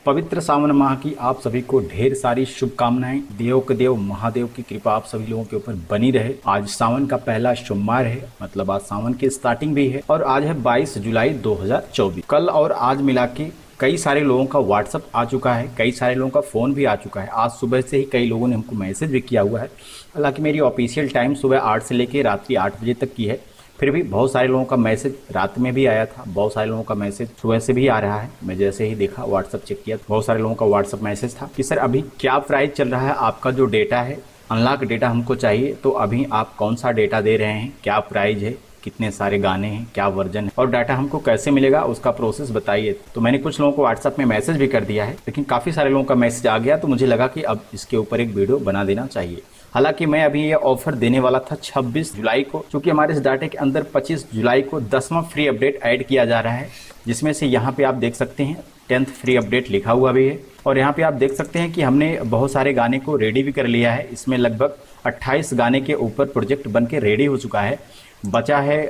पवित्र सावन माह की आप सभी को ढेर सारी शुभकामनाएं। देव के देव महादेव की कृपा आप सभी लोगों के ऊपर बनी रहे। आज सावन का पहला सोमवार है, मतलब आज सावन की स्टार्टिंग भी है और आज है 22 जुलाई 2024। कल और आज मिला के कई सारे लोगों का व्हाट्सअप आ चुका है, कई सारे लोगों का फ़ोन भी आ चुका है। आज सुबह से ही कई लोगों ने हमको मैसेज भी किया हुआ है। हालांकि मेरी ऑफिशियल टाइम सुबह 8 से लेकर रात्रि 8 बजे तक की है, फिर भी बहुत सारे लोगों का मैसेज रात में भी आया था, बहुत सारे लोगों का मैसेज सुबह से भी आ रहा है। मैं जैसे ही देखा व्हाट्सअप चेक किया, बहुत सारे लोगों का व्हाट्सअप मैसेज था कि सर अभी क्या प्राइस चल रहा है, आपका जो डेटा है अनलॉक डेटा हमको चाहिए, तो अभी आप कौन सा डेटा दे रहे हैं, क्या प्राइस है, कितने सारे गाने हैं, क्या वर्जन है और डाटा हमको कैसे मिलेगा, उसका प्रोसेस बताइए। तो मैंने कुछ लोगों को व्हाट्सएप में मैसेज भी कर दिया है, लेकिन काफ़ी सारे लोगों का मैसेज आ गया, तो मुझे लगा कि अब इसके ऊपर एक वीडियो बना देना चाहिए। हालांकि मैं अभी ये ऑफर देने वाला था 26 जुलाई को, क्योंकि हमारे इस डाटे के अंदर 25 जुलाई को 10वां फ्री अपडेट ऐड किया जा रहा है, जिसमें से यहाँ पे आप देख सकते हैं 10th फ्री अपडेट लिखा हुआ भी है। और यहाँ पे आप देख सकते हैं कि हमने बहुत सारे गाने को रेडी भी कर लिया है। इसमें लगभग 28 गाने के ऊपर प्रोजेक्ट बन के रेडी हो चुका है। बचा है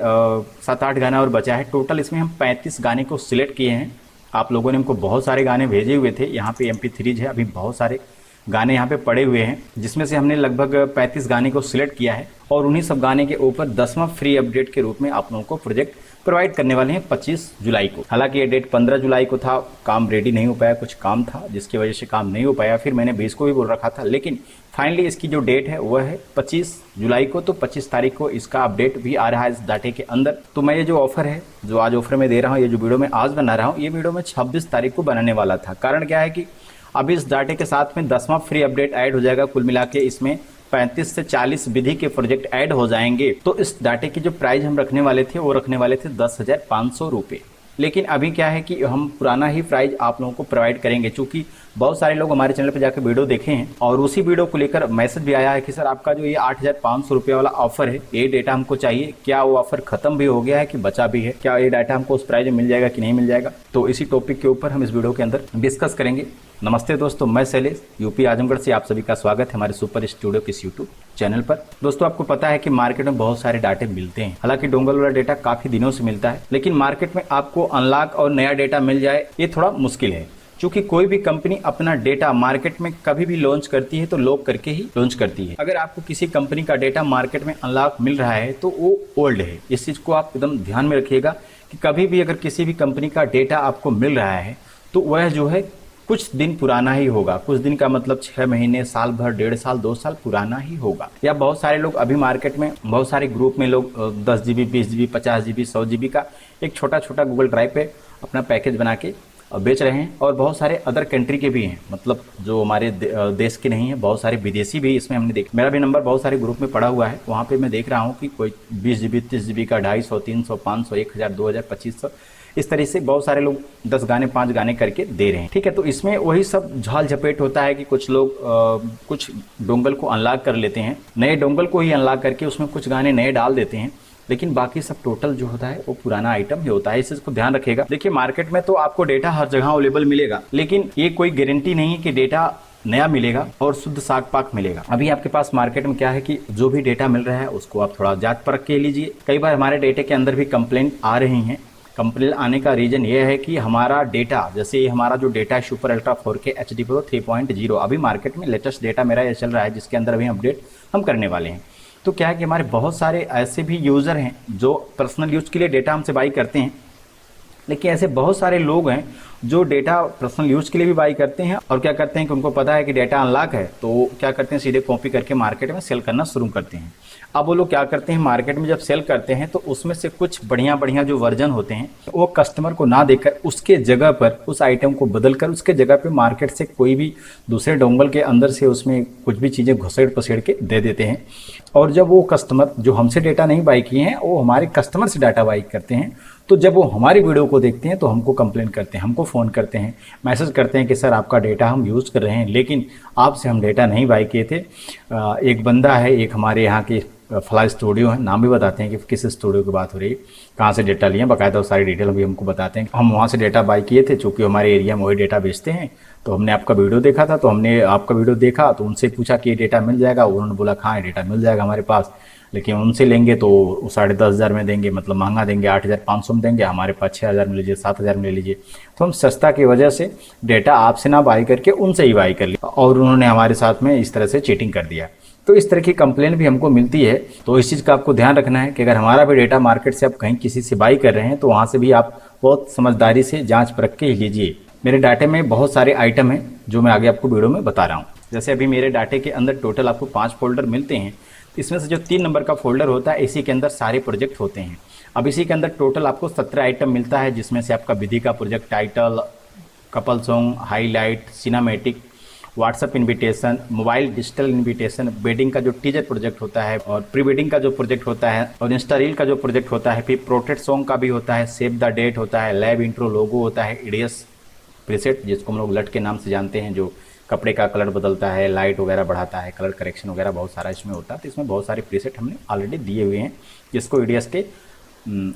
7-8 गाना और बचा है। टोटल इसमें हम 35 गाने को सिलेक्ट किए हैं। आप लोगों ने हमको बहुत सारे गाने भेजे हुए थे, यहाँ पे MP3 है, अभी बहुत सारे गाने यहाँ पे पड़े हुए हैं, जिसमें से हमने लगभग 35 गाने को सिलेक्ट किया है और उन्हीं सब गाने के ऊपर 10वां फ्री अपडेट के रूप में आप लोगों को प्रोजेक्ट प्रोवाइड करने वाले हैं 25 जुलाई को। हालांकि ये डेट 15 जुलाई को था, काम रेडी नहीं हो पाया, कुछ काम था जिसकी वजह से काम नहीं हो पाया। फिर मैंने 20 को भी बोल रखा था, लेकिन फाइनली इसकी जो डेट है वह है 25 जुलाई को। तो 25 तारीख को इसका अपडेट भी आ रहा है इस डाटे के अंदर। तो मैं ये जो ऑफर है, जो आज ऑफर में दे रहा हूँ, ये जो वीडियो मैं आज बना रहा हूँ, ये वीडियो मैं 26 तारीख को बनाने वाला था। कारण क्या है कि अभी इस डाटे के साथ में 10वां फ्री अपडेट ऐड हो जाएगा। कुल मिला के इसमें 35 से 40 विधि के प्रोजेक्ट ऐड हो जाएंगे। तो इस डाटे की जो प्राइस हम रखने वाले थे वो रखने वाले थे 10,500 रुपये। लेकिन अभी क्या है कि हम पुराना ही प्राइस आप लोगों को प्रोवाइड करेंगे, क्योंकि बहुत सारे लोग हमारे चैनल पर जाकर वीडियो देखे हैं और उसी वीडियो को लेकर मैसेज भी आया है कि सर आपका जो ये 8,500 रुपये वाला ऑफर है, ये डेटा हमको चाहिए, क्या वो ऑफर खत्म भी हो गया है कि बचा भी है, क्या ये डाटा हमको उस प्राइस में मिल जाएगा कि नहीं मिल जाएगा। तो इसी टॉपिक के ऊपर हम इस वीडियो के अंदर डिस्कस करेंगे। नमस्ते दोस्तों, मैं शैलेश यूपी आजमगढ़ से आप सभी का स्वागत है हमारे सुपर स्टूडियो के यूट्यूब चैनल पर। दोस्तों आपको पता है कि मार्केट में बहुत सारे डाटे मिलते हैं। हालांकि डोंगल वाला डेटा काफी दिनों से मिलता है, लेकिन मार्केट में आपको अनलॉक और नया डेटा मिल जाए ये थोड़ा मुश्किल है। क्योंकि कोई भी कंपनी अपना डेटा मार्केट में कभी भी लॉन्च करती है तो लॉक करके ही लॉन्च करती है। अगर आपको किसी कंपनी का डेटा मार्केट में अनलॉक मिल रहा है तो वो ओल्ड है। इस चीज को आप एकदम ध्यान में रखिएगा कि कभी भी अगर किसी भी कंपनी का डेटा आपको मिल रहा है तो वह जो है कुछ दिन पुराना ही होगा। कुछ दिन का मतलब 6 महीने, साल भर, 1.5 साल, 2 साल पुराना ही होगा। या बहुत सारे लोग अभी मार्केट में, बहुत सारे ग्रुप में लोग 10 GB, 20 GB, 50 GB, 100 GB का एक छोटा छोटा गूगल ड्राइव पे अपना पैकेज बना के बेच रहे हैं। और बहुत सारे अदर कंट्री के भी हैं, मतलब जो हमारे देश के नहीं है, बहुत सारे विदेशी भी इसमें हमने देखा। मेरा भी नंबर बहुत सारे ग्रुप में पड़ा हुआ है, वहाँ पे मैं देख रहा हूँ कि कोई 20 GB, 30 GB का 250, 300, 500, 1000, 2000, 2500 इस तरह से बहुत सारे लोग 10 गाने 5 गाने करके दे रहे हैं। ठीक है, तो इसमें वही सब झाल झपेट होता है कि कुछ लोग कुछ डोंगल को अनलॉक कर लेते हैं, नए डोंगल को ही अनलॉक करके उसमें कुछ गाने नए डाल देते हैं, लेकिन बाकी सब टोटल जो होता है वो पुराना आइटम ही होता है। इस चीज को ध्यान रखिएगा। देखिए मार्केट में तो आपको डेटा हर जगह अवेलेबल मिलेगा, लेकिन ये कोई गारंटी नहीं है कि डेटा नया मिलेगा और शुद्ध साग पाक मिलेगा। अभी आपके पास मार्केट में क्या है कि जो भी डेटा मिल रहा है उसको आप थोड़ा जांच परख के लीजिए। कई बार हमारे डेटे के अंदर भी कंप्लेंट आ रही हैं। कंप्लेंट आने का रीजन ये है कि हमारा डेटा, जैसे हमारा जो डेटा है super ultra 4K HD Pro 3.0, अभी मार्केट में लेटेस्ट डेटा मेरा ये चल रहा है, जिसके अंदर अभी अपडेट हम करने वाले हैं। तो क्या है कि हमारे बहुत सारे ऐसे भी यूज़र हैं जो पर्सनल यूज़ के लिए डेटा हमसे बाई करते हैं, लेकिन ऐसे बहुत सारे लोग हैं जो डेटा पर्सनल यूज़ के लिए भी बाई करते हैं और क्या करते हैं कि उनको पता है कि डेटा अनलॉक है, तो क्या करते हैं सीधे कॉपी करके मार्केट में सेल करना शुरू करते हैं। अब वो लोग क्या करते हैं, मार्केट में जब सेल करते हैं तो उसमें से कुछ बढ़िया बढ़िया जो वर्जन होते हैं वो कस्टमर को ना देकर उसके जगह पर उस आइटम को बदलकर उसके जगह पे मार्केट से कोई भी दूसरे डोंगल के अंदर से उसमें कुछ भी चीज़ें घुसेड़ पसेड़ के दे देते हैं। और जब वो कस्टमर जो हमसे डेटा नहीं बाई किए हैं वो हमारे कस्टमर से डाटा बाई करते हैं, तो जब वो हमारी वीडियो को देखते हैं तो हमको कंप्लेंट करते हैं, हमको फ़ोन करते हैं, मैसेज करते हैं कि सर आपका डेटा हम यूज़ कर रहे हैं लेकिन आपसे हम डेटा नहीं बाई किए थे। एक बंदा है, एक हमारे यहाँ के फला स्टूडियो है, नाम भी बताते हैं कि किस स्टूडियो की बात हो रही है, कहाँ से डेटा लिए, बाकायदा सारी डिटेल भी हमको बताते हैं। हम वहाँ से डेटा बाई किए थे, चूँकि हमारे एरिया में वही डेटा बेचते हैं, तो हमने आपका वीडियो देखा था, तो हमने आपका वीडियो देखा तो उनसे पूछा कि ये डेटा मिल जाएगा। उन्होंने बोला हाँ ये डेटा मिल जाएगा हमारे पास, लेकिन उनसे लेंगे तो वो 10,500 में देंगे, मतलब महंगा देंगे, 8,500 में देंगे, हमारे पास 6,000 में लीजिए, 7,000 में ले लीजिए। तो हम सस्ता की वजह से डेटा आपसे ना बाई करके उनसे ही बाई कर लिया और उन्होंने हमारे साथ में इस तरह से चीटिंग कर दिया। तो इस तरह की कंप्लेन भी हमको मिलती है। तो इस चीज़ का आपको ध्यान रखना है कि अगर हमारा भी डेटा मार्केट से आप कहीं किसी से बाई कर रहे हैं तो वहाँ से भी आप बहुत समझदारी से जांच परख के ही लीजिए। मेरे डाटे में बहुत सारे आइटम हैं जो मैं आगे आपको वीडियो में बता रहा हूँ। जैसे अभी मेरे डाटे के अंदर टोटल आपको 5 फोल्डर मिलते हैं। इसमें से जो 3 नंबर का फोल्डर होता है इसी के अंदर सारे प्रोजेक्ट होते हैं। अब इसी के अंदर टोटल आपको 17 आइटम मिलता है, जिसमें से आपका विधि का project, title, couple song, highlight, cinematic, WhatsApp invitation, mobile digital invitation, wedding का जो टीजर प्रोजेक्ट होता है और प्री वेडिंग का जो प्रोजेक्ट होता है और इंस्टा रील का जो प्रोजेक्ट होता है, फिर प्रोटेक्ट सॉन्ग का भी होता है, सेव द डेट होता है, लैब इंट्रो लोगो होता है, ईडीएस प्रीसेट जिसको हम लोग लट के नाम से जानते हैं, जो कपड़े का कलर बदलता है, लाइट वगैरह बढ़ाता है, कलर करेक्शन वगैरह बहुत सारा इसमें होता है। तो इसमें बहुत सारे प्रीसेट हमने ऑलरेडी दिए हुए हैं, जिसको ईडीएस के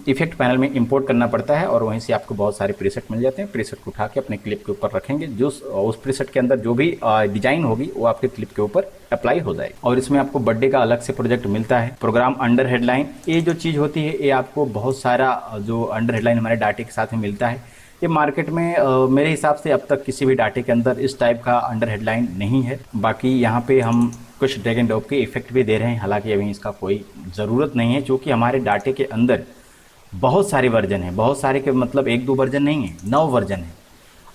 इफेक्ट पैनल में इंपोर्ट करना पड़ता है और वहीं से आपको बहुत सारे प्रीसेट मिल जाते हैं। प्रीसेट को उठा के अपने क्लिप के ऊपर रखेंगे, जो उस प्रीसेट के अंदर जो भी डिजाइन होगी वो आपके क्लिप के ऊपर अप्लाई हो जाएगी। और इसमें आपको बर्थडे का अलग से प्रोजेक्ट मिलता है। प्रोग्राम अंडर हेडलाइन, ये जो चीज़ होती है ये आपको बहुत सारा जो अंडर हेडलाइन हमारे डाटे के साथ में मिलता है। ये मार्केट में मेरे हिसाब से अब तक किसी भी डाटे के अंदर इस टाइप का अंडर हेडलाइन नहीं है। बाकी यहाँ पे हम कुछ ड्रैग एंड ड्रॉप के इफेक्ट भी दे रहे हैं, हालांकि अभी इसका कोई ज़रूरत नहीं है, क्योंकि हमारे डाटे के अंदर बहुत सारे वर्जन है। बहुत सारे के मतलब 1-2 वर्जन नहीं है, 9 वर्जन है।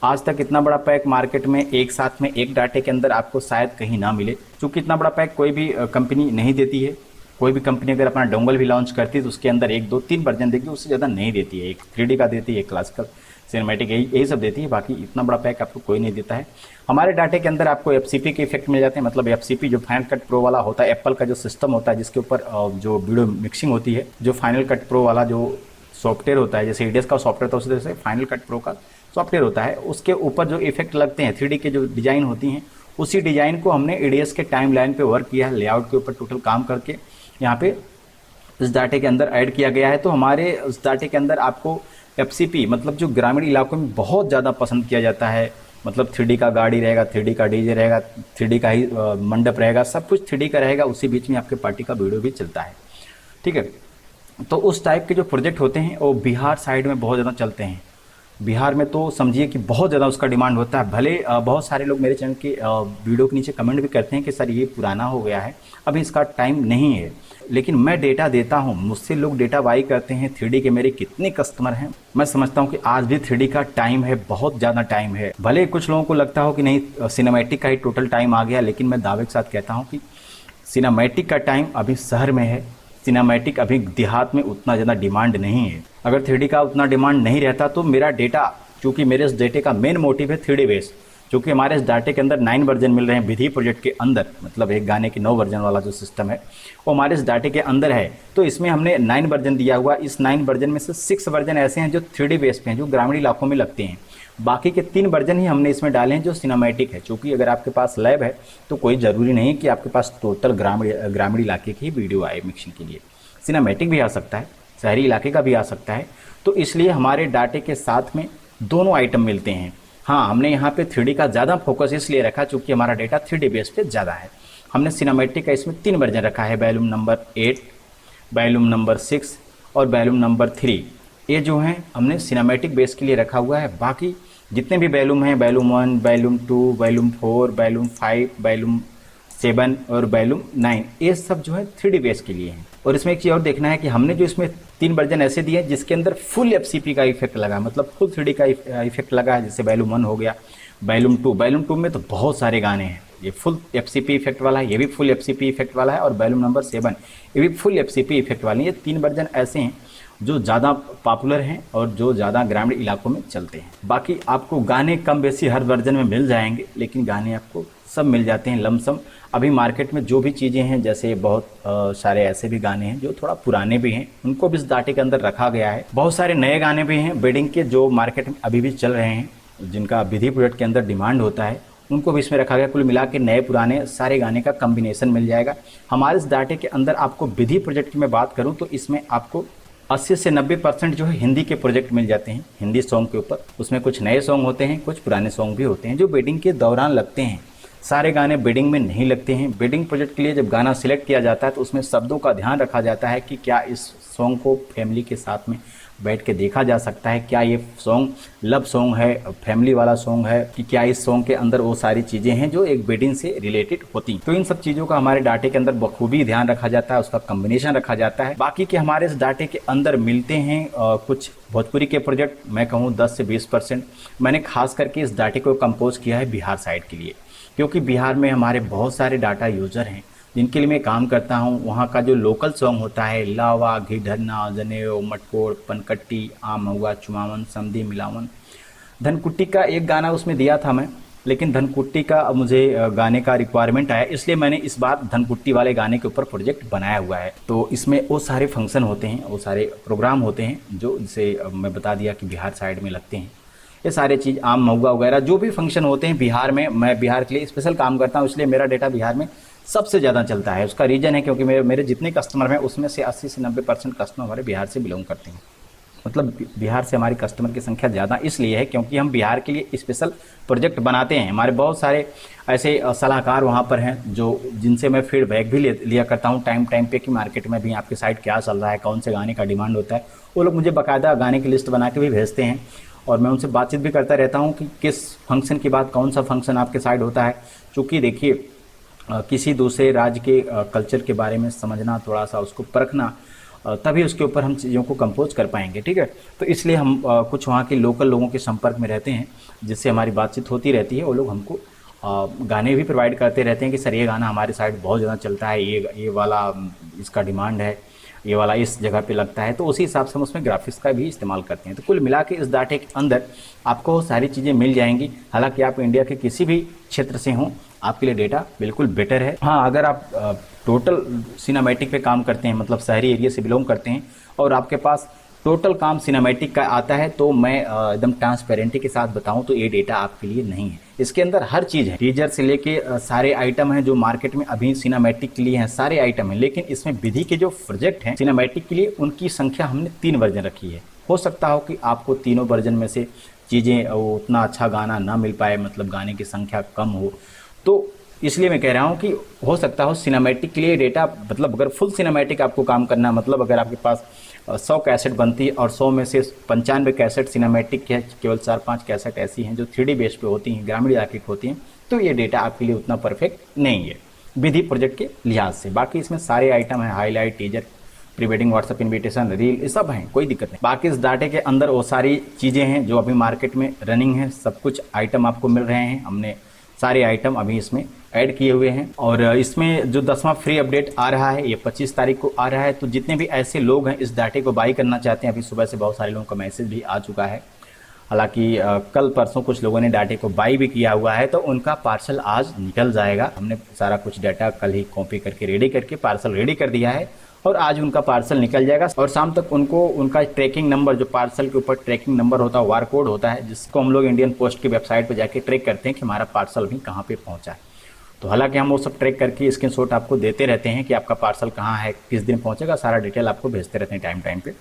आज तक इतना बड़ा पैक मार्केट में एक साथ में एक डाटे के अंदर आपको शायद कहीं ना मिले, क्योंकि इतना बड़ा पैक कोई भी कंपनी नहीं देती है। कोई भी कंपनी अगर अपना डोंगल भी लॉन्च करती है तो उसके अंदर 1, 2, 3 वर्जन देगी, उससे ज़्यादा नहीं देती है। एक 3D का देती है, एक क्लासिकल, सिनेमैटिक, यही सब देती है। बाकी इतना बड़ा पैक आपको कोई नहीं देता है। हमारे डाटे के अंदर आपको एफसीपी के इफेक्ट मिल जाते हैं, मतलब एफसीपी जो फाइनल कट प्रो वाला होता है, एप्पल का जो सिस्टम होता है जिसके ऊपर जो वीडियो मिक्सिंग होती है, जो फाइनल कट प्रो वाला जो सॉफ्टवेयर होता है, जैसे ईडीएस का सॉफ्टवेयर था उसी तरह से फाइनल कट प्रो का सॉफ्टवेयर होता है, उसके ऊपर जो इफेक्ट लगते हैं 3D के जो डिज़ाइन होती हैं, उसी डिज़ाइन को हमने ईडीएस के टाइम लाइन पे वर्क किया है, लेआउट के ऊपर टोटल काम करके यहाँ पे इस डाटे के अंदर ऐड किया गया है। तो हमारे उस डाटे के अंदर आपको एफसीपी मतलब जो ग्रामीण इलाकों में बहुत ज़्यादा पसंद किया जाता है, मतलब 3D का गाड़ी रहेगा, 3D का डीजे रहेगा, 3D का ही मंडप रहेगा, सब कुछ 3D का रहेगा, उसी बीच में आपके पार्टी का वीडियो भी चलता है। ठीक है, तो उस टाइप के जो प्रोजेक्ट होते हैं वो बिहार साइड में बहुत ज़्यादा चलते हैं। बिहार में तो समझिए कि बहुत ज़्यादा उसका डिमांड होता है। भले बहुत सारे लोग मेरे चैनल के वीडियो के नीचे कमेंट भी करते हैं कि सर ये पुराना हो गया है, अभी इसका टाइम नहीं है, लेकिन मैं डेटा देता हूँ, मुझसे लोग डेटा बाई करते हैं। 3D के मेरे कितने कस्टमर हैं, मैं समझता हूँ कि आज भी 3D का टाइम है, बहुत ज़्यादा टाइम है। भले कुछ लोगों को लगता हो कि नहीं सिनेमैटिक का ही टोटल टाइम आ गया, लेकिन मैं दावे के साथ कहता हूँ कि सिनेमैटिक का टाइम अभी शहर में है, सिनेमैटिक अभी देहात में उतना ज़्यादा डिमांड नहीं है। अगर 3D का उतना डिमांड नहीं रहता तो मेरा डेटा, क्योंकि मेरे इस डेटे का मेन मोटिव है 3D बेस, क्योंकि हमारे इस डाटे के अंदर 9 वर्जन मिल रहे हैं विधि प्रोजेक्ट के अंदर, मतलब एक गाने के 9 वर्जन वाला जो सिस्टम है वो हमारे इस डाटे के अंदर है। तो इसमें हमने 9 वर्जन दिया हुआ। इस 9 वर्जन में से 6 वर्जन ऐसे हैं जो 3D बेस पे हैं, जो ग्रामीण इलाकों में लगते हैं। बाकी के 3 वर्जन ही हमने इसमें डाले हैं जो सिनेमैटिक है, क्योंकि अगर आपके पास लैब है तो कोई ज़रूरी नहीं है कि आपके पास टोटल ग्रामीण इलाके की वीडियो आए मिक्सिंग के लिए। सिनेमैटिक भी आ सकता है, शहरी इलाके का भी आ सकता है। तो इसलिए हमारे डाटे के साथ में दोनों आइटम मिलते हैं। हाँ, हमने यहाँ पे 3D का ज़्यादा फोकस इसलिए रखा क्योंकि हमारा डेटा 3D बेस पे ज़्यादा है। हमने सिनेमैटिक का इसमें 3 वर्जन रखा है, वॉल्यूम नंबर 8, वॉल्यूम नंबर 6 और वॉल्यूम नंबर 3। ये जो हैं हमने सिनेमैटिक बेस के लिए रखा हुआ है। बाकी जितने भी वॉल्यूम हैं, volume 1, volume 2, volume 4, volume 5, volume 7 और वॉल्यूम 9, ये सब जो है 3D बेस के लिए हैं। और इसमें एक चीज़ और देखना है कि हमने जो इसमें 3 वर्जन ऐसे दिए हैं जिसके अंदर फुल एफसीपी का इफेक्ट लगा, मतलब फुल 3D का इफेक्ट लगा है। जैसे वॉल्यूम 1 हो गया, वॉल्यूम 2 में तो बहुत सारे गाने हैं, ये फुल एफसीपी इफेक्ट वाला है, ये भी फुल एफसीपी इफेक्ट वाला है, और वॉल्यूम नंबर 7 ये भी फुल एफसीपी इफेक्ट वाले हैं। ये 3 वर्जन ऐसे हैं जो ज़्यादा पॉपुलर हैं और जो ज़्यादा ग्रामीण इलाकों में चलते हैं। बाकी आपको गाने कम बेसी हर वर्जन में मिल जाएंगे, लेकिन गाने आपको सब मिल जाते हैं लमसम। अभी मार्केट में जो भी चीज़ें हैं, जैसे बहुत सारे ऐसे भी गाने हैं जो थोड़ा पुराने भी हैं, उनको भी इस डाटे के अंदर रखा गया है। बहुत सारे नए गाने भी हैं वेडिंग के जो मार्केट में अभी भी चल रहे हैं, जिनका विधि प्रोजेक्ट के अंदर डिमांड होता है, उनको भी इसमें रखा गया। कुल मिला के नए पुराने सारे गाने का कम्बिनेशन मिल जाएगा हमारे इस डाटे के अंदर। आपको विधि प्रोजेक्ट की मैं बात करूँ तो इसमें आपको 80 से 90% जो है हिंदी के प्रोजेक्ट मिल जाते हैं, हिंदी सॉन्ग के ऊपर। उसमें कुछ नए सॉन्ग होते हैं, कुछ पुराने सॉन्ग भी होते हैं जो वेडिंग के दौरान लगते हैं। सारे गाने बिडिंग में नहीं लगते हैं। बिडिंग प्रोजेक्ट के लिए जब गाना सिलेक्ट किया जाता है तो उसमें शब्दों का ध्यान रखा जाता है कि क्या इस सॉन्ग को फैमिली के साथ में बैठ के देखा जा सकता है, क्या ये सॉन्ग लव सॉन्ग है, फैमिली वाला सॉन्ग है, कि क्या इस सॉन्ग के अंदर वो सारी चीज़ें हैं जो एक वेडिंग से रिलेटेड होती। तो इन सब चीज़ों का हमारे डाटे के अंदर बखूबी ध्यान रखा जाता है, उसका कम्बिनेशन रखा जाता है। बाकी के हमारे इस डाटे के अंदर मिलते हैं कुछ भोजपुरी के प्रोजेक्ट, मैं कहूँ 10 से 20%। मैंने खास करके इस डाटे को कंपोज किया है बिहार साइड के लिए, क्योंकि बिहार में हमारे बहुत सारे डाटा यूज़र हैं जिनके लिए मैं काम करता हूँ। वहाँ का जो लोकल सॉन्ग होता है, लावा, घी ढरना, जनेऊ, मटकोड़, पनकट्टी, आम हुआ, चुमावन, समधी, मिलावन, धनकुट्टी का एक गाना उसमें दिया था मैं, लेकिन धनकुट्टी का मुझे गाने का रिक्वायरमेंट आया, इसलिए मैंने इस बार धनकुट्टी वाले गाने के ऊपर प्रोजेक्ट बनाया हुआ है। तो इसमें वो सारे फंक्शन होते हैं, वो सारे प्रोग्राम होते हैं जो जिसे मैं बता दिया कि बिहार साइड में लगते हैं। ये सारे चीज़ आम महुआ वगैरह जो भी फंक्शन होते हैं बिहार में, मैं बिहार के लिए स्पेशल काम करता हूँ, इसलिए मेरा डेटा बिहार में सबसे ज़्यादा चलता है। उसका रीज़न है क्योंकि मेरे जितने कस्टमर हैं उसमें से 80 से 90% कस्टमर हमारे बिहार से बिलोंग करते हैं। मतलब बिहार से हमारी कस्टमर की संख्या ज़्यादा इसलिए है क्योंकि हम बिहार के लिए स्पेशल प्रोजेक्ट बनाते हैं। हमारे बहुत सारे ऐसे सलाहकार वहाँ पर हैं जो जिनसे मैं फीडबैक भी लिया करता हूँ टाइम टाइम पे कि मार्केट में भी आपके साइड क्या चल रहा है, कौन से गाने का डिमांड होता है। वो लोग मुझे बाकायदा गाने की लिस्ट बना के भी भेजते हैं और मैं उनसे बातचीत भी करता रहता हूँ कि किस फंक्शन के बाद कौन सा फंक्शन आपके साइड होता है। चूँकि देखिए किसी दूसरे राज्य के कल्चर के बारे में समझना, थोड़ा सा उसको परखना, तभी उसके ऊपर हम चीज़ों को कंपोज कर पाएंगे, ठीक है। तो इसलिए हम कुछ वहाँ के लोकल लोगों के संपर्क में रहते हैं जिससे हमारी बातचीत होती रहती है। वो लोग हमको गाने भी प्रोवाइड करते रहते हैं कि सर ये गाना हमारे साइड बहुत ज़्यादा चलता है, ये वाला इसका डिमांड है, ये वाला इस जगह पे लगता है। तो उसी हिसाब से हम उसमें ग्राफिक्स का भी इस्तेमाल करते हैं। तो कुल मिला के इस डाटे के अंदर आपको सारी चीज़ें मिल जाएंगी। हालांकि आप इंडिया के किसी भी क्षेत्र से हों, आपके लिए डेटा बिल्कुल बेटर है। हाँ, अगर आप टोटल सिनेमैटिक पे काम करते हैं, मतलब शहरी एरिया से बिलोंग करते हैं और आपके पास टोटल काम सिनेमैटिक का आता है, तो मैं एकदम ट्रांसपेरेंटी के साथ बताऊं तो ये डेटा आपके लिए नहीं है। इसके अंदर हर चीज़ है, टीजर से लेके सारे आइटम हैं जो मार्केट में अभी सिनेमैटिक के लिए हैं, सारे आइटम हैं। लेकिन इसमें विधि के जो प्रोजेक्ट हैं सिनेमैटिक के लिए, उनकी संख्या हमने 3 वर्जन रखी है। हो सकता हो कि आपको तीनों वर्जन में से चीज़ें उतना अच्छा गाना ना मिल पाए, मतलब गाने की संख्या कम हो, तो इसलिए मैं कह रहा हूँ कि हो सकता हो सिनेमैटिक के लिए डेटा, मतलब अगर फुल सिनेमैटिक आपको काम करना, मतलब अगर आपके पास 100 कैसेट बनती है और 100 में से 95 कैसेट सिनेमैटिक है, केवल 4-5 कैसेट ऐसी हैं जो 3D बेस पे होती हैं, ग्रामीण इलाके की होती हैं, तो ये डेटा आपके लिए उतना परफेक्ट नहीं है विधि प्रोजेक्ट के लिहाज से। बाकी इसमें सारे आइटम हैं, highlight, teaser, pre wedding, WhatsApp invitation, reel, ये सब हैं, कोई दिक्कत नहीं। बाकी इस डाटे के अंदर वो सारी चीज़ें हैं जो अभी मार्केट में रनिंग है, सब कुछ आइटम आपको मिल रहे हैं। हमने सारे आइटम अभी इसमें ऐड किए हुए हैं और इसमें जो 10वां फ्री अपडेट आ रहा है ये 25 तारीख को आ रहा है। तो जितने भी ऐसे लोग हैं इस डाटे को बाई करना चाहते हैं, अभी सुबह से बहुत सारे लोगों का मैसेज भी आ चुका है। हालांकि कल परसों कुछ लोगों ने डाटे को बाई भी किया हुआ है, तो उनका पार्सल आज निकल जाएगा। हमने सारा कुछ डाटा कल ही कॉपी करके रेडी करके पार्सल रेडी कर दिया है और आज उनका पार्सल निकल जाएगा और शाम तक उनको उनका ट्रैकिंग नंबर, जो पार्सल के ऊपर ट्रैकिंग नंबर होता है, वार कोड होता है, जिसको हम लोग इंडियन पोस्ट की वेबसाइट पर जाके ट्रैक करते हैं कि हमारा पार्सल भी कहाँ पे पहुँचा है। तो हालांकि हम वो सब ट्रैक करके स्क्रीनशॉट आपको देते रहते हैं कि आपका पार्सल कहाँ है, किस दिन पहुँचेगा, सारा डिटेल आपको भेजते रहते हैं टाइम टाइम पे।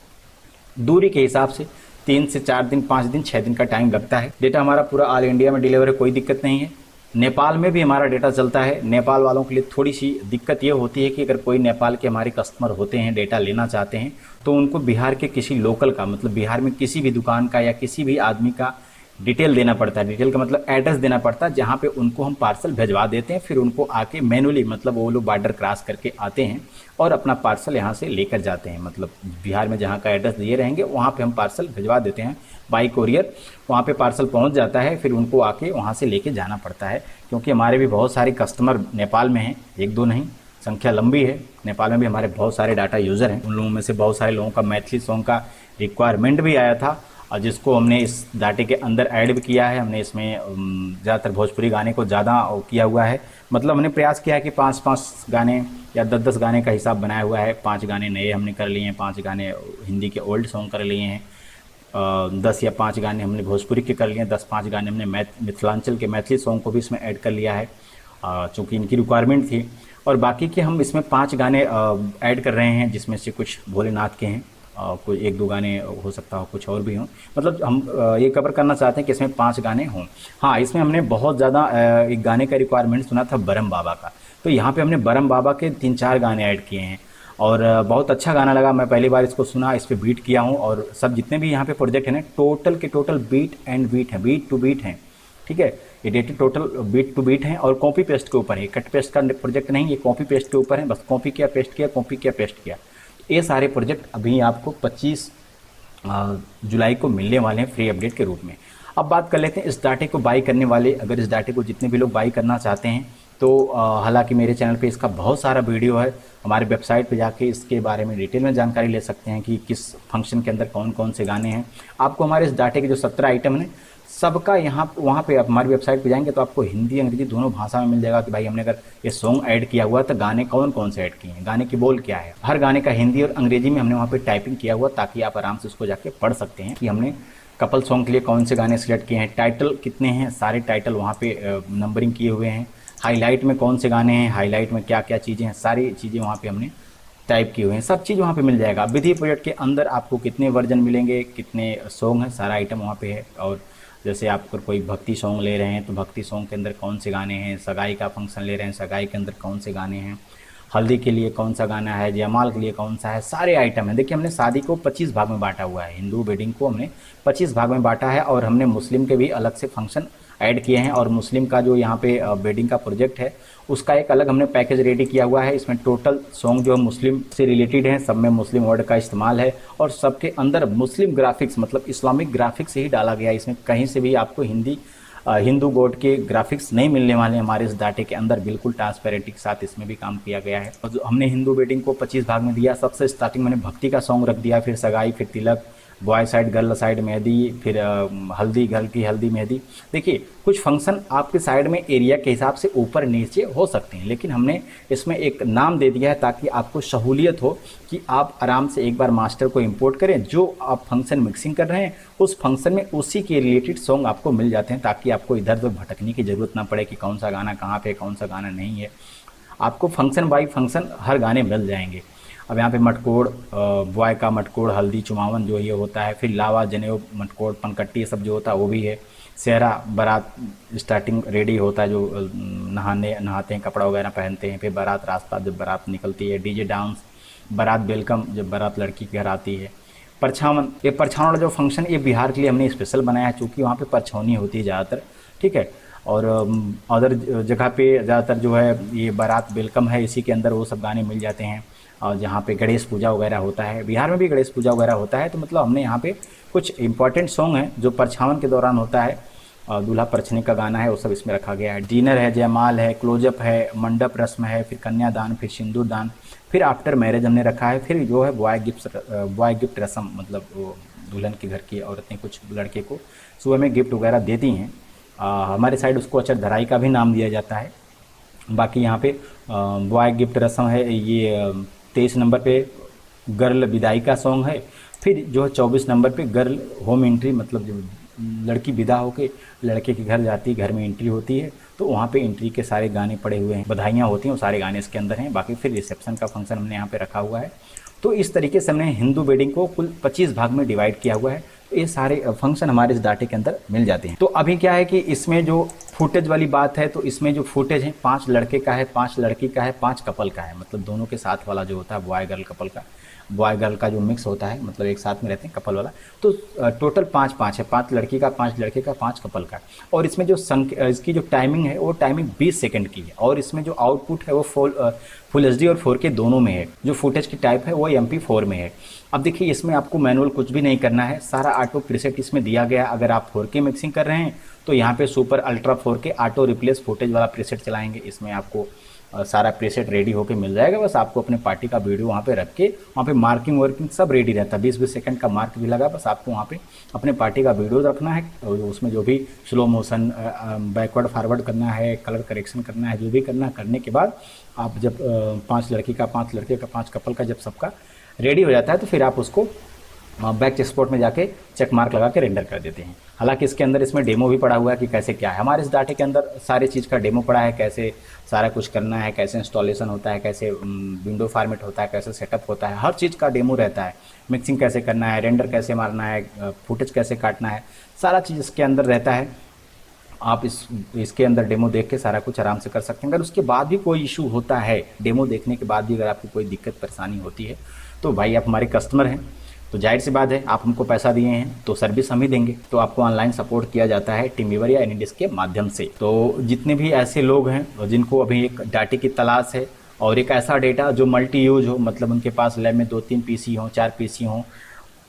दूरी के हिसाब से 3 से 4 दिन, 5 दिन, 6 दिन का टाइम लगता है। डेटा हमारा पूरा ऑल इंडिया में डिलीवर है, कोई दिक्कत नहीं है। नेपाल में भी हमारा डेटा चलता है। नेपाल वालों के लिए थोड़ी सी दिक्कत ये होती है कि अगर कोई नेपाल के हमारे कस्टमर होते हैं, डेटा लेना चाहते हैं, तो उनको बिहार के किसी लोकल का, मतलब बिहार में किसी भी दुकान का या किसी भी आदमी का डिटेल देना पड़ता है। डिटेल का मतलब एड्रेस देना पड़ता है, जहाँ पे उनको हम पार्सल भिजवा देते हैं। फिर उनको आके मैनुअली, मतलब वो लोग बॉर्डर क्रॉस करके आते हैं और अपना पार्सल यहाँ से लेकर जाते हैं। मतलब बिहार में जहाँ का एड्रेस दिए रहेंगे वहाँ पे हम पार्सल भिजवा देते हैं बाई कोरियर, वहाँ पे पार्सल पहुँच जाता है। फिर उनको आके वहाँ से लेके जाना पड़ता है, क्योंकि हमारे भी बहुत सारे कस्टमर नेपाल में हैं, 1-2 नहीं, संख्या लंबी है। नेपाल में भी हमारे बहुत सारे डाटा यूज़र हैं। उन लोगों में से बहुत सारे लोगों का मैथिली सॉन्ग का रिक्वायरमेंट भी आया था और जिसको हमने इस डाटे के अंदर ऐड भी किया है। हमने इसमें ज़्यादातर भोजपुरी गाने को ज़्यादा किया हुआ है। मतलब हमने प्रयास किया है कि 5-5 गाने या 10-10 गाने का हिसाब बनाया हुआ है। 5 गाने नए हमने कर लिए हैं, 5 गाने हिंदी के ओल्ड सॉन्ग कर लिए हैं, 10 या 5 गाने हमने भोजपुरी के कर लिए हैं, 10-5 गाने हमने मिथिलांचल के मैथिली सॉन्ग को भी इसमें ऐड कर लिया है, चूँकि इनकी रिक्वायरमेंट थी। और बाकी के हम इसमें 5 गाने ऐड कर रहे हैं, जिसमें से कुछ भोलेनाथ के हैं, कोई एक दो गाने हो सकता हो, कुछ और भी हों, मतलब हम ये कवर करना चाहते हैं कि इसमें 5 गाने हों। हाँ, इसमें हमने बहुत ज़्यादा एक गाने का रिक्वायरमेंट सुना था बरम बाबा का, तो यहाँ पे हमने बरम बाबा के 3-4 गाने ऐड किए हैं और बहुत अच्छा गाना लगा। मैं पहली बार इसको सुना, इस पर बीट किया हूँ और सब जितने भी यहाँ पे प्रोजेक्ट हैं ना, टोटल के टोटल बीट एंड बीट हैं, बीट टू बीट हैं, ठीक है। Edited total beat to beat हैं और कॉपी पेस्ट के ऊपर है, कट पेस्ट का प्रोजेक्ट नहीं, ये कॉपी पेस्ट के ऊपर है, बस कॉपी किया पेस्ट किया, कॉपी किया पेस्ट किया। ये सारे प्रोजेक्ट अभी आपको 25 जुलाई को मिलने वाले हैं फ्री अपडेट के रूप में। अब बात कर लेते हैं इस डाटे को बाई करने वाले, अगर इस डाटे को जितने भी लोग बाई करना चाहते हैं तो हालांकि मेरे चैनल पे इसका बहुत सारा वीडियो है, हमारे वेबसाइट पे जाके इसके बारे में डिटेल में जानकारी ले सकते हैं कि किस फंक्शन के अंदर कौन कौन से गाने हैं। आपको हमारे इस डाटे के जो 17 आइटम हैं सबका वहाँ पे आप हमारी वेबसाइट पे जाएंगे तो आपको हिंदी अंग्रेजी दोनों भाषा में मिल जाएगा कि भाई हमने अगर ये सॉन्ग ऐड किया हुआ तो गाने कौन कौन से ऐड किए हैं, गाने की बोल क्या है, हर गाने का हिंदी और अंग्रेजी में हमने वहाँ पे टाइपिंग किया हुआ ताकि आप आराम से उसको जाके पढ़ सकते हैं कि हमने कपल सॉन्ग के लिए कौन से गाने सिलेक्ट किए हैं, टाइटल कितने हैं, सारे टाइटल वहाँ पे नंबरिंग किए हुए हैं, हाईलाइट में कौन से गाने हैं, हाईलाइट में क्या क्या चीज़ें हैं, सारी चीज़ें वहाँ पे हमने टाइप किए हुए हैं, सब चीज़ वहाँ पे मिल जाएगा। विधि प्रोजेक्ट के अंदर आपको कितने वर्जन मिलेंगे, कितने सॉन्ग हैं, सारा आइटम वहाँ पे है। और जैसे आप अगर कोई भक्ति सॉन्ग ले रहे हैं तो भक्ति सॉन्ग के अंदर कौन से गाने हैं, सगाई का फंक्शन ले रहे हैं सगाई के अंदर कौन से गाने हैं, हल्दी के लिए कौन सा गाना है, जयमाल के लिए कौन सा है, सारे आइटम हैं। देखिए हमने शादी को 25 भाग में बांटा हुआ है, हिंदू वेडिंग को हमने 25 भाग में बांटा है और हमने मुस्लिम के भी अलग से फंक्शन ऐड किए हैं और मुस्लिम का जो यहाँ पे वेडिंग का प्रोजेक्ट है उसका एक अलग हमने पैकेज रेडी किया हुआ है। इसमें टोटल सॉन्ग जो मुस्लिम से रिलेटेड हैं, सब में मुस्लिम वर्ड का इस्तेमाल है और सबके अंदर मुस्लिम ग्राफिक्स मतलब इस्लामिक ग्राफिक्स ही डाला गया है। इसमें कहीं से भी आपको हिंदू गॉड के ग्राफिक्स नहीं मिलने वाले हैं हमारे इस डाटे के अंदर, बिल्कुल ट्रांसपेरेंटी के साथ इसमें भी काम किया गया है। और जो हमने हिंदू वेडिंग को 25 भाग में दिया, सबसे स्टार्टिंग मैंने भक्ति का सॉन्ग रख दिया, फिर सगाई, फिर tilak, boy side girl side mehndi, फिर हल्दी, घर की हल्दी मेहंदी। देखिए कुछ फंक्शन आपके साइड में एरिया के हिसाब से ऊपर नीचे हो सकते हैं, लेकिन हमने इसमें एक नाम दे दिया है ताकि आपको सहूलियत हो कि आप आराम से एक बार मास्टर को इंपोर्ट करें, जो आप फंक्शन मिक्सिंग कर रहे हैं उस फंक्शन में उसी के रिलेटेड सॉन्ग आपको मिल जाते हैं ताकि आपको इधर उधर भटकने की ज़रूरत ना पड़े कि कौन सा गाना कहाँ पे, कौन सा गाना नहीं है। आपको फंक्शन बाई फंक्शन हर गाने मिल जाएंगे। अब यहाँ पे मटकोड़, बॉय का मटकोड़, हल्दी, चुमावन जो ये होता है, फिर लावा, जनेऊ, मटकोड़, पनकट्टी, ये सब जो होता है वो भी है। सेहरा, बारात स्टार्टिंग रेडी होता है, जो नहाते हैं, कपड़ा वगैरह पहनते हैं, फिर बारात रास्ता जब बारात निकलती है, डीजे डांस, बारात वेलकम जब बारात लड़की के घर आती है, परछावन। ये परछावन वाला जो फंक्शन ये बिहार के लिए हमने स्पेशल बनाया है चूँकि वहाँ पे परछौनी होती है ज़्यादातर, ठीक है। और अदर जगह पे ज़्यादातर जो है ये बारात वेलकम है, इसी के अंदर वो सब गाने मिल जाते हैं। और जहाँ पे गणेश पूजा वगैरह होता है, बिहार में भी गणेश पूजा वगैरह होता है, तो मतलब हमने यहाँ पे कुछ इंपॉर्टेंट सॉन्ग हैं जो परछावन के दौरान होता है, दूल्हा परछने का गाना है वो सब इसमें रखा गया है। डिनर है, जयमाल है, क्लोजअप है, मंडप रस्म है, फिर कन्यादान, फिर सिंदूर दान, फिर आफ्टर मैरिज हमने रखा है, फिर जो है बॉय गिफ्ट रस्म, मतलब दुल्हन के घर की औरतें कुछ लड़के को सुबह में गिफ्ट वगैरह देती हैं। हमारे साइड उसको अचर धराई का भी नाम दिया जाता है। बाकी यहाँ पे बॉय गिफ्ट रस्म है, ये 23 नंबर पे गर्ल विदाई का सॉन्ग है। फिर जो है 24 नंबर पे गर्ल होम एंट्री, मतलब जो लड़की विदा होके लड़के के घर जाती है, घर में एंट्री होती है, तो वहाँ पे एंट्री के सारे गाने पड़े हुए हैं, बधाइयाँ होती हैं, वो सारे गाने इसके अंदर हैं। बाकी फिर रिसेप्शन का फंक्शन हमने यहाँ पे रखा हुआ है। तो इस तरीके से हमने हिंदू वेडिंग को कुल 25 भाग में डिवाइड किया हुआ है। तो ये सारे फंक्शन हमारे इस डाटे के अंदर मिल जाते हैं। तो अभी क्या है कि इसमें जो फुटेज वाली बात है, तो इसमें जो फुटेज है 5 लड़के का है, 5 लड़की का है, 5 कपल का है, मतलब दोनों के साथ वाला जो होता है बॉय गर्ल कपल का, बॉय गर्ल का जो मिक्स होता है, मतलब एक साथ में रहते हैं कपल वाला। तो टोटल 5-5 है, 5 लड़की का, 5 लड़के का, 5 कपल का। और इसमें जो इसकी जो टाइमिंग है वो टाइमिंग 20 सेकंड की है। और इसमें जो आउटपुट है वो फुल HD और 4K दोनों में है। जो फुटेज की टाइप है वो MP4 में है। अब देखिए इसमें आपको मैनुअल कुछ भी नहीं करना है, सारा ऑटो प्रीसेट इसमें दिया गया। अगर आप 4K मिक्सिंग कर रहे हैं तो यहाँ पे super ultra 4K auto replace footage वाला प्रीसेट चलाएंगे। इसमें आपको सारा प्रीसेट रेडी होके मिल जाएगा। बस आपको अपने पार्टी का वीडियो वहाँ पे रख के, वहाँ पे मार्किंग वर्किंग सब रेडी रहता है, 20-20 सेकंड का मार्क भी लगा। बस आपको वहाँ पे अपने पार्टी का वीडियो रखना है और उसमें जो भी स्लो मोशन, बैकवर्ड फॉरवर्ड करना है, कलर करेक्शन करना है, जो भी करना, करने के बाद आप जब 5 लड़की का, 5 लड़के का, 5 कपल का जब सबका रेडी हो जाता है तो फिर आप उसको बैच एक्सपोर्ट में जाके चेक मार्क लगा के रेंडर कर देते हैं। हालांकि इसके अंदर इसमें डेमो भी पड़ा हुआ है कि कैसे क्या है। हमारे इस डाटे के अंदर सारी चीज़ का डेमो पड़ा है, कैसे सारा कुछ करना है, कैसे इंस्टॉलेशन होता है, कैसे विंडो फॉर्मेट होता है, कैसे सेटअप होता है, हर चीज़ का डेमो रहता है। मिक्सिंग कैसे करना है, रेंडर कैसे मारना है, फुटेज कैसे काटना है, सारा चीज़ इसके अंदर रहता है। आप इसके अंदर डेमो देख के सारा कुछ आराम से कर सकते हैं। अगर उसके बाद भी कोई इशू होता है, डेमो देखने के बाद भी अगर आपको कोई दिक्कत परेशानी होती है, तो भाई आप हमारे कस्टमर हैं, तो जाहिर सी बात है आप हमको पैसा दिए हैं तो सर्विस हम ही देंगे। तो आपको ऑनलाइन सपोर्ट किया जाता है टीमवीवर या एनीडिस्क के माध्यम से। तो जितने भी ऐसे लोग हैं जिनको अभी एक डाटे की तलाश है और एक ऐसा डेटा जो मल्टी यूज हो, मतलब उनके पास लैब में 2-3 पीसी हों, 4 पीसी हों,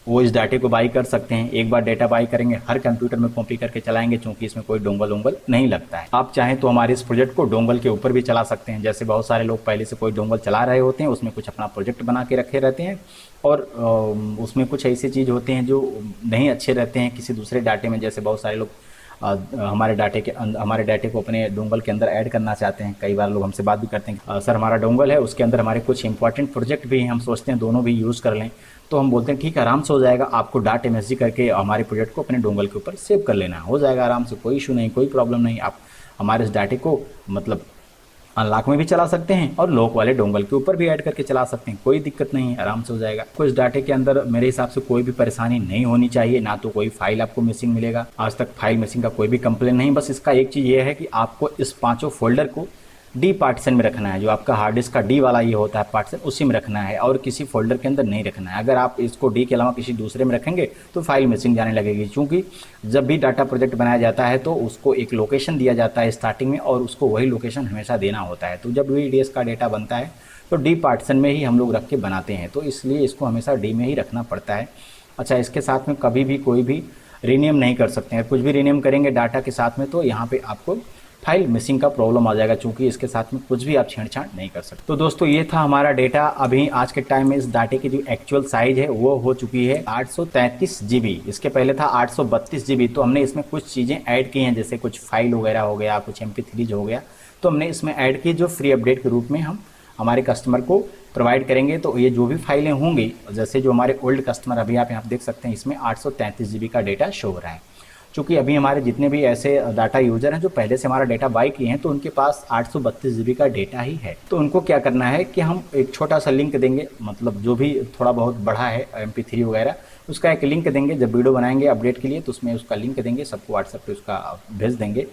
वो इस डाटे को बाई कर सकते हैं। एक बार डेटा बाई करेंगे, हर कंप्यूटर में कॉपी करके चलाएंगे, क्योंकि इसमें कोई डोंगल वोंगल नहीं लगता है। आप चाहें तो हमारे इस प्रोजेक्ट को डोंगल के ऊपर भी चला सकते हैं। जैसे बहुत सारे लोग पहले से कोई डोंगल चला रहे होते हैं, उसमें कुछ अपना प्रोजेक्ट बना के रखे रहते हैं और उसमें कुछ ऐसी चीज़ होते हैं जो नहीं अच्छे रहते हैं किसी दूसरे डाटे में। जैसे बहुत सारे लोग हमारे डाटे को अपने डोंगल के अंदर ऐड करना चाहते हैं। कई बार लोग हमसे बात भी करते हैं, सर हमारा डोंगल है, उसके अंदर हमारे कुछ इंपॉर्टेंट प्रोजेक्ट भी हैं, हम सोचते हैं दोनों भी यूज़ कर लें। तो हम बोलते हैं ठीक है, आराम से हो जाएगा, आपको डाट MSG करके हमारे प्रोजेक्ट को अपने डोंगल के ऊपर सेव कर लेना है, हो जाएगा आराम से, कोई इशू नहीं, कोई प्रॉब्लम नहीं। आप हमारे इस डाटे को मतलब अनलॉक में भी चला सकते हैं और लॉक वाले डोंगल के ऊपर भी ऐड करके चला सकते हैं, कोई दिक्कत नहीं है, आराम से हो जाएगा। तो इस डाटे के अंदर मेरे हिसाब से कोई भी परेशानी नहीं होनी चाहिए, ना तो कोई फाइल आपको मिसिंग मिलेगा। आज तक फाइल मिसिंग का कोई भी कंप्लेन नहीं। बस इसका एक चीज़ ये है कि आपको इस 5 फोल्डर को डी पार्टीशन में रखना है। जो आपका हार्ड डिस्क का डी वाला ये होता है पार्टीशन, उसी में रखना है और किसी फोल्डर के अंदर नहीं रखना है। अगर आप इसको डी के अलावा किसी दूसरे में रखेंगे तो फाइल मिसिंग जाने लगेगी, क्योंकि जब भी डाटा प्रोजेक्ट बनाया जाता है तो उसको एक लोकेशन दिया जाता है स्टार्टिंग में और उसको वही लोकेशन हमेशा देना होता है। तो जब भी DS का डेटा बनता है तो डी पार्टीशन में ही हम लोग रख के बनाते हैं, तो इसलिए इसको हमेशा डी में ही रखना पड़ता है। अच्छा, इसके साथ में कभी भी कोई भी रीनेम नहीं कर सकते हैं। कुछ भी रीनेम करेंगे डाटा के साथ में तो यहाँ पे आपको फाइल मिसिंग का प्रॉब्लम आ जाएगा, क्योंकि इसके साथ में कुछ भी आप छेड़छाड़ नहीं कर सकते। तो दोस्तों ये था हमारा डेटा। अभी आज के टाइम में इस डाटे की जो एक्चुअल साइज है वो हो चुकी है 833 GB। इसके पहले था 832 GB। तो हमने इसमें कुछ चीज़ें ऐड की हैं, जैसे कुछ फाइल वगैरह हो गया, कुछ MP3 हो गया, तो हमने इसमें ऐड की जो फ्री अपडेट के रूप में हम हमारे कस्टमर को प्रोवाइड करेंगे। तो ये जो भी फाइलें होंगी, जैसे जो हमारे ओल्ड कस्टमर, अभी आप यहाँ देख सकते हैं इसमें 833 GB का डेटा शो हो रहा है। चूँकि अभी हमारे जितने भी ऐसे डाटा यूजर हैं जो पहले से हमारा डेटा बाई किए हैं, तो उनके पास 832 GB का डेटा ही है। तो उनको क्या करना है कि हम एक छोटा सा लिंक देंगे, मतलब जो भी थोड़ा बहुत बढ़ा है MP3 वगैरह, उसका एक लिंक देंगे। जब वीडियो बनाएंगे अपडेट के लिए तो उसमें उसका लिंक देंगे, सबको व्हाट्सएप पे उसका भेज देंगे।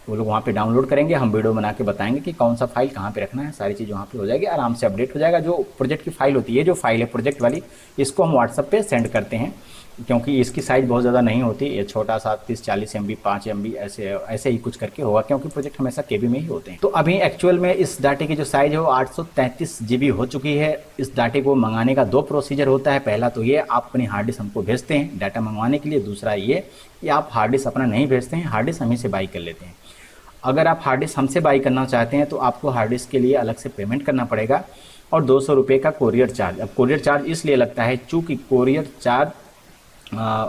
वो लोग वहाँ पे डाउनलोड करेंगे, हम वीडियो बना के बताएंगे कि कौन सा फाइल कहाँ पे रखना है, सारी चीज़ वहाँ पे हो जाएगी, आराम से अपडेट हो जाएगा। जो प्रोजेक्ट की फाइल होती है, जो फाइल है प्रोजेक्ट वाली, इसको हम व्हाट्सएप पे सेंड करते हैं, क्योंकि इसकी साइज़ बहुत ज़्यादा नहीं होती, ये छोटा सा 30-40 MB 5 MB ऐसे ही कुछ करके होगा, क्योंकि प्रोजेक्ट हमेशा KB में ही होते हैं। तो अभी एक्चुअल में इस डाटे की जो साइज़ है वो 833 GB हो चुकी है। इस डाटे को मंगाने का 2 प्रोसीजर होता है। पहला तो ये, आप अपनी हार्ड डिस्क हमको भेजते हैं डाटा मंगवाने के लिए। दूसरा ये कि आप हार्ड डिस्क अपना नहीं भेजते हैं, हार्ड डिस्क हम ही से बाई कर लेते हैं। अगर आप हार्ड डिस्क हमसे बाई करना चाहते हैं तो आपको हार्ड डिस्क के लिए अलग से पेमेंट करना पड़ेगा और 200 रुपये का कोरियर चार्ज। अब कोरियर चार्ज इसलिए लगता है चूँकि कोरियर चार्ज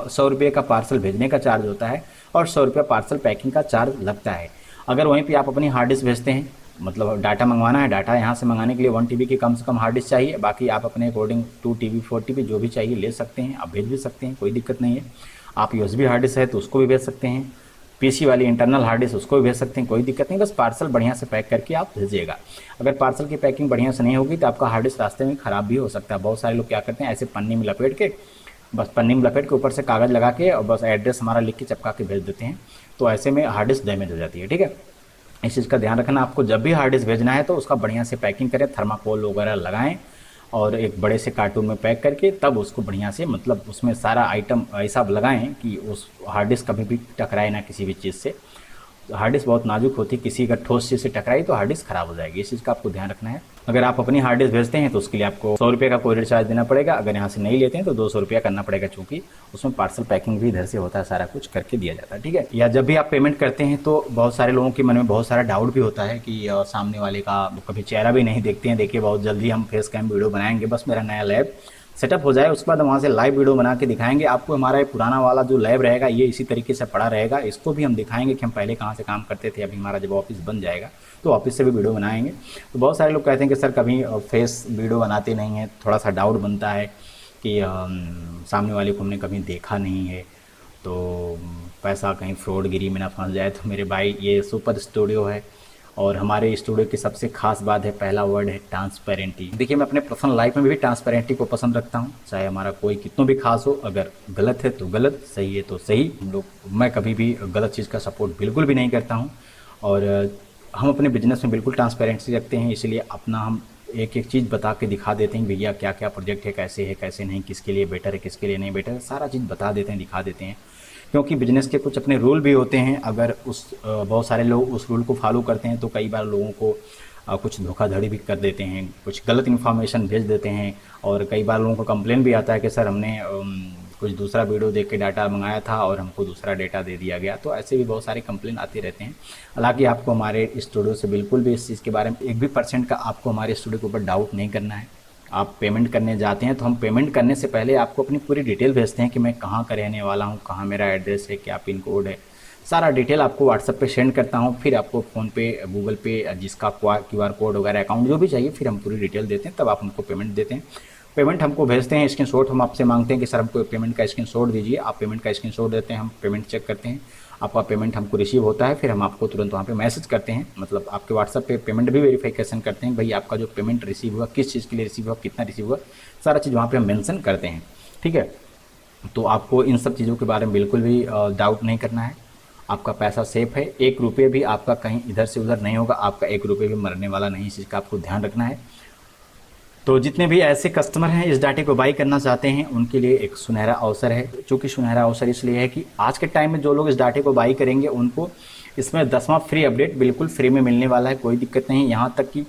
100 रुपये का पार्सल भेजने का चार्ज होता है और 100 रुपये पार्सल पैकिंग का चार्ज लगता है। अगर वहीं पे आप अपनी हार्ड डिस्क भेजते हैं, मतलब डाटा मंगवाना है, डाटा यहाँ से मंगाने के लिए 1 TB की कम से कम हार्ड डिस्क चाहिए, बाकी आप अपने अकॉर्डिंग 2 TB 4 TB जो भी चाहिए ले सकते हैं, आप भेज भी सकते हैं, कोई दिक्कत नहीं है। आप USB हार्ड डिस्क है तो उसको भी भेज सकते हैं, PC वाली इंटरनल हार्ड डिस्क उसको भी भेज सकते हैं, कोई दिक्कत नहीं। बस पार्सल बढ़िया से पैक करके आप भेजिएगा। अगर पार्सल की पैकिंग बढ़िया से नहीं होगी तो आपका हार्ड डिस्क रास्ते में ख़राब भी हो सकता है। बहुत सारे लोग क्या करते हैं, ऐसे पन्नी में लपेट के, बस पन्नी में लपेट के ऊपर से कागज़ लगा के और बस एड्रेस हमारा लिख के चिपका के भेज देते हैं, तो ऐसे में हार्ड डिस्क डैमेज हो जाती है। ठीक है, इस चीज़ का ध्यान रखना। आपको जब भी हार्ड डिस्क भेजना है तो उसका बढ़िया से पैकिंग करें, थर्माकोल वगैरह लगाएं और एक बड़े से कार्टून में पैक करके तब उसको बढ़िया से, मतलब उसमें सारा आइटम ऐसा लगाएं कि उस हार्ड डिस्क कभी भी टकराए ना किसी भी चीज़ से। हार्ड डिस्क बहुत नाजुक होती है, किसी का ठोस चीज़ से टकराई तो हार्ड डिस्क खराब हो जाएगी, इस चीज़ का आपको ध्यान रखना है। अगर आप अपनी हार्ड डिस्क भेजते हैं तो उसके लिए आपको 100 रुपये का कोरियर चार्ज देना पड़ेगा। अगर यहाँ से नहीं लेते हैं तो 200 रुपया करना पड़ेगा, चूँकि उसमें पार्सल पैकिंग भी इधर से होता है, सारा कुछ करके दिया जाता है। ठीक है, या जब भी आप पेमेंट करते हैं तो बहुत सारे लोगों के मन में बहुत सारा डाउट भी होता है कि सामने वाले का कभी चेहरा भी नहीं देखते हैं। देखिए, बहुत जल्दी हम फेस कैम वीडियो बनाएंगे, बस मेरा नया लैब सेटअप हो जाए उसके बाद वहाँ से लाइव वीडियो बना के दिखाएंगे आपको। हमारा ये पुराना वाला जो लैब रहेगा ये इसी तरीके से पड़ा रहेगा, इसको भी हम दिखाएंगे कि हम पहले कहाँ से काम करते थे। अभी हमारा जब ऑफिस बन जाएगा तो ऑफिस से भी वीडियो बनाएंगे। तो बहुत सारे लोग कहते हैं कि सर कभी फेस वीडियो बनाते नहीं हैं, थोड़ा सा डाउट बनता है कि सामने वाले को हमने कभी देखा नहीं है, तो पैसा कहीं फ्रॉडगिरी में ना फंस जाए। तो मेरे भाई ये सुपर स्टूडियो है, और हमारे स्टूडियो की सबसे खास बात है, पहला वर्ड है ट्रांसपेरेंटी। देखिए मैं अपने पर्सनल लाइफ में भी ट्रांसपेरेंटी को पसंद रखता हूँ, चाहे हमारा कोई कितना भी खास हो, अगर गलत है तो गलत, सही है तो सही। मैं कभी भी गलत चीज़ का सपोर्ट बिल्कुल भी नहीं करता हूँ, और हम अपने बिजनेस में बिल्कुल ट्रांसपेरेंसी रखते हैं। इसलिए अपना हम एक एक चीज़ बता के दिखा देते हैं, भैया क्या क्या प्रोजेक्ट है कैसे नहीं, किसके लिए बेटर है किसके लिए नहीं बेटर है, सारा चीज़ बता देते हैं, दिखा देते हैं। क्योंकि बिजनेस के कुछ अपने रूल भी होते हैं, अगर बहुत सारे लोग उस रूल को फॉलो करते हैं तो कई बार लोगों को कुछ धोखाधड़ी भी कर देते हैं, कुछ गलत इन्फॉर्मेशन भेज देते हैं, और कई बार लोगों को कंप्लेन भी आता है कि सर हमने कुछ दूसरा वीडियो देख के डाटा मंगाया था और हमको दूसरा डेटा दे दिया गया। तो ऐसे भी बहुत सारे कंप्लेन आते रहते हैं। हालांकि आपको हमारे स्टूडियो से बिल्कुल भी इस चीज़ के बारे में 1% का आपको हमारे स्टूडियो के ऊपर डाउट नहीं करना है। आप पेमेंट करने जाते हैं तो हम पेमेंट करने से पहले आपको अपनी पूरी डिटेल भेजते हैं कि मैं कहाँ का रहने वाला हूँ, कहाँ मेरा एड्रेस है, क्या पिन कोड है, सारा डिटेल आपको व्हाट्सएप पे सेंड करता हूँ। फिर आपको फ़ोन पे, गूगल पे, जिसका QR कोड वगैरह अकाउंट जो भी चाहिए, फिर हम पूरी डिटेल देते हैं, तब आप हमको पेमेंट देते हैं। पेमेंट हमको भेजते हैं, स्क्रीनशॉट हम आपसे मांगते हैं कि सर हमको पेमेंट का स्क्रीनशॉट दीजिए। आप पेमेंट का स्क्रीनशॉट देते हैं, हम पेमेंट चेक करते हैं, आपका पेमेंट हमको रिसीव होता है, फिर हम आपको तुरंत वहाँ पे मैसेज करते हैं, मतलब आपके व्हाट्सएप पे पेमेंट भी वेरिफिकेशन करते हैं, भाई आपका जो पेमेंट रिसीव हुआ, किस चीज़ के लिए रिसीव हुआ, कितना रिसीव हुआ, सारा चीज़ वहाँ पे हम मेंशन करते हैं। ठीक है, तो आपको इन सब चीज़ों के बारे में बिल्कुल भी डाउट नहीं करना है। आपका पैसा सेफ है, 1 रुपये भी आपका कहीं इधर से उधर नहीं होगा, आपका 1 रुपये भी मरने वाला नहीं, इस चीज़ का आपको ध्यान रखना है। तो जितने भी ऐसे कस्टमर हैं इस डाटे को बाई करना चाहते हैं, उनके लिए एक सुनहरा अवसर है। चूँकि सुनहरा अवसर इसलिए है कि आज के टाइम में जो लोग इस डाटे को बाई करेंगे उनको इसमें 10वां फ्री अपडेट बिल्कुल फ्री में मिलने वाला है, कोई दिक्कत नहीं। यहाँ तक कि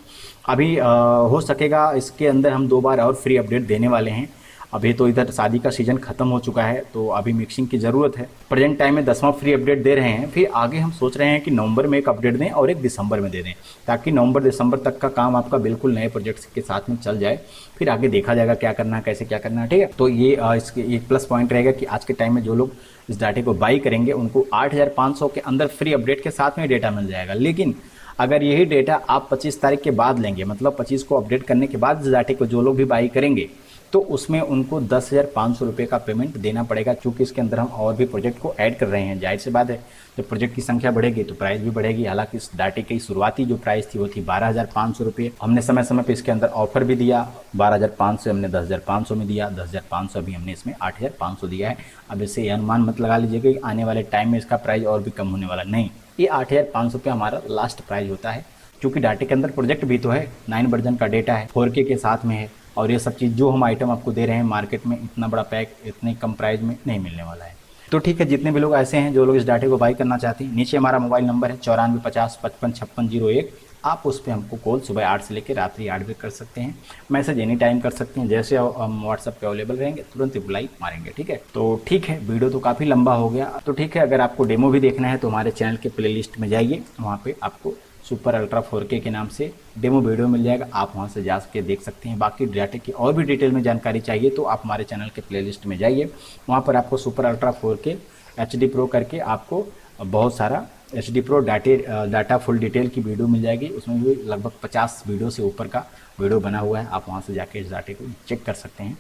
अभी हो सकेगा इसके अंदर हम 2 बार और फ्री अपडेट देने वाले हैं। अभी तो इधर शादी का सीज़न ख़त्म हो चुका है, तो अभी मिक्सिंग की ज़रूरत है। प्रेजेंट टाइम में 10वां फ्री अपडेट दे रहे हैं, फिर आगे हम सोच रहे हैं कि नवंबर में एक अपडेट दें और एक दिसंबर में दे दें, ताकि नवंबर दिसंबर तक का काम आपका बिल्कुल नए प्रोजेक्ट्स के साथ में चल जाए। फिर आगे देखा जाएगा क्या करना है, कैसे क्या करना है। ठीक है, तो ये इसके एक प्लस पॉइंट रहेगा कि आज के टाइम में जो लोग इस डाटे को बाई करेंगे उनको 8500 के अंदर फ्री अपडेट के साथ में डेटा मिल जाएगा। लेकिन अगर यही डेटा आप 25 तारीख के बाद लेंगे, मतलब 25 को अपडेट करने के बाद इस डाटे को जो लोग भी बाई करेंगे, तो उसमें उनको 10,500 रुपये का पेमेंट देना पड़ेगा। चूँकि इसके अंदर हम और भी प्रोजेक्ट को ऐड कर रहे हैं, जाहिर सी बात है जब प्रोजेक्ट की संख्या बढ़ेगी तो प्राइस भी बढ़ेगी। हालांकि इस डाटे की शुरुआती जो प्राइस थी वो थी 12,500 रुपये। हमने समय समय पे इसके अंदर ऑफर भी दिया, 12,500 हमने 10,500 में दिया, 10,500 अभी हमने इसमें 8,500 दिया है। अब इससे अनुमान मत लगा लीजिएगा कि आने वाले टाइम में इसका प्राइस और भी कम होने वाला नहीं, ये 8,500 रुपये हमारा लास्ट प्राइस होता है। क्योंकि डाटे के अंदर प्रोजेक्ट भी तो है, 9 वर्जन का डेटा है, 4K के साथ में है, और ये सब चीज़ जो हम आइटम आपको दे रहे हैं मार्केट में इतना बड़ा पैक इतने कम प्राइस में नहीं मिलने वाला है। तो ठीक है, जितने भी लोग ऐसे हैं जो लोग इस डाटे को बाई करना चाहते हैं, नीचे हमारा मोबाइल नंबर है 94 50 55 56 01। आप उस पर हमको कॉल सुबह 8 से लेकर रात्रि 8 बजे कर सकते हैं, मैसेज एनी टाइम कर सकते हैं, जैसे हम व्हाट्सएप पे अवेलेबल रहेंगे तुरंत रिप्लाई मारेंगे। ठीक है, तो ठीक है, वीडियो तो काफ़ी लंबा हो गया। तो ठीक है, अगर आपको डेमो भी देखना है तो हमारे चैनल के प्लेलिस्ट में जाइए, वहाँ पर आपको सुपर अल्ट्रा 4K के नाम से डेमो वीडियो मिल जाएगा, आप वहां से जा के देख सकते हैं। बाकी डाटे की और भी डिटेल में जानकारी चाहिए तो आप हमारे चैनल के प्लेलिस्ट में जाइए, वहां पर आपको super ultra 4K HD Pro करके आपको बहुत सारा HD Pro data full detail की वीडियो मिल जाएगी। उसमें भी लगभग 50 वीडियो से ऊपर का वीडियो बना हुआ है, आप वहाँ से जाके इस डाटे को चेक कर सकते हैं।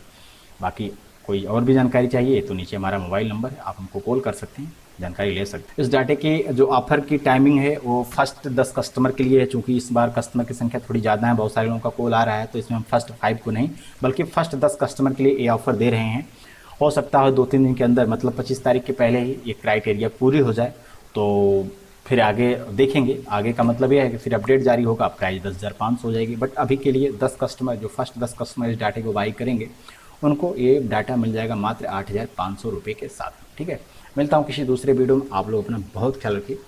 बाकी कोई और भी जानकारी चाहिए तो नीचे हमारा मोबाइल नंबर है, आप हमको कॉल कर सकते हैं, जानकारी ले सकते हैं। इस डाटे की जो ऑफर की टाइमिंग है वो फर्स्ट 10 कस्टमर के लिए है। चूँकि इस बार कस्टमर की संख्या थोड़ी ज़्यादा है, बहुत सारे लोगों का कॉल आ रहा है, तो इसमें हम फर्स्ट 5 को नहीं बल्कि फर्स्ट 10 कस्टमर के लिए ये ऑफ़र दे रहे हैं। हो सकता है 2-3 दिन के अंदर, मतलब 25 तारीख के पहले ही ये क्राइटेरिया पूरी हो जाए, तो फिर आगे देखेंगे। आगे का मतलब ये है कि फिर अपडेट जारी होगा, प्राइस 10,500 हो जाएगी। बट अभी के लिए 10 कस्टमर, जो फर्स्ट 10 कस्टमर इस डाटे को बाई करेंगे उनको ये डाटा मिल जाएगा मात्र 8,500 रुपये के साथ। ठीक है, मिलता हूँ किसी दूसरे वीडियो में। आप लोग अपना बहुत ख्याल रखिए।